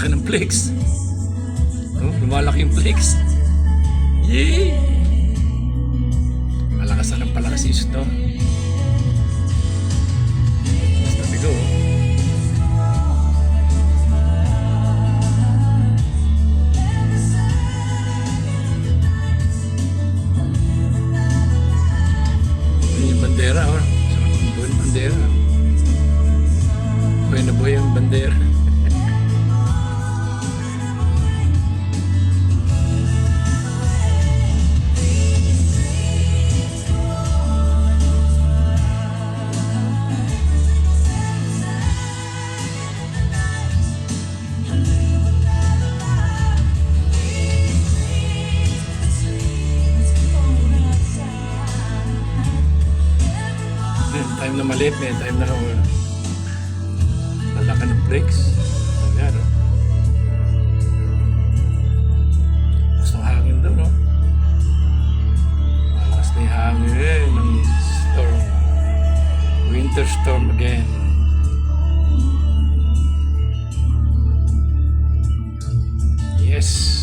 laki ng flakes. Oh, lumalaki yung flakes. Yay! Malakas na ng palakas yung snow. Basta bigo. Yung bandera, oh. Sarap ang buhay ng bandera. Buhay na buhay ang bandera. Time na maliit, may time na lalaka ng brakes. Ayan, no? Gusto ng hangin doon, no? Malakas na yung hangin ng storm. Winter storm again. Yes.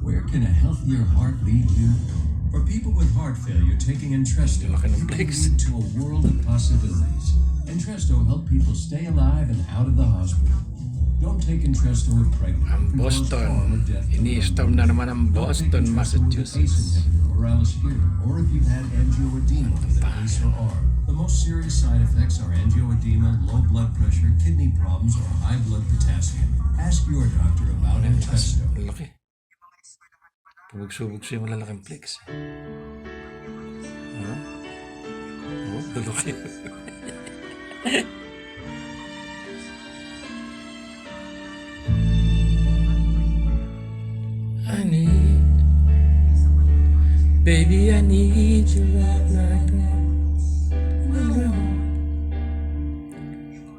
Where can a healthier heart lead you? For people with heart failure, taking Entresto can lead to a world of possibilities. Entresto helps people stay alive and out of the hospital. Don't take Entresto if pregnant. Ang Boston, ini-storm na naman ang Boston, Massachusetts. Or if you've had angioedema with an ace or R. The most serious side effects are angioedema, low blood pressure, kidney problems, or high blood potassium. Ask your doctor about Entresto. Laki. Pabugso-bugso yung malalaking flakes. Huh? Oh, laki. I need, baby, I need you right like that.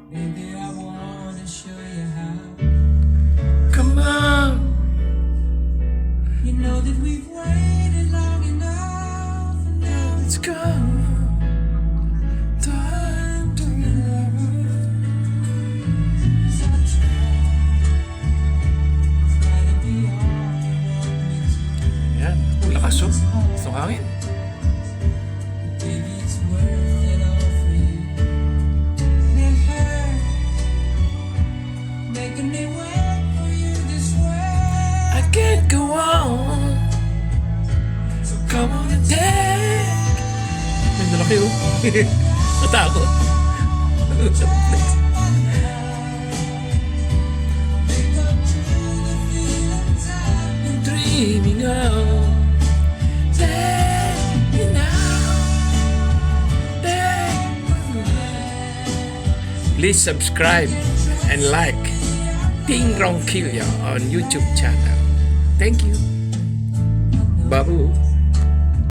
Baby, I wanna show you how. Come on. You know that we've waited long enough, and now it's come. Time to love. Yan, lakas oh. Gusto hangin. I can't go on. So come on and take. May nalaki oh. Natakot. Dreaming of. Take me now. Take me now. Please subscribe and like Ting Rong Kilya on YouTube channel. Thank you. Babu.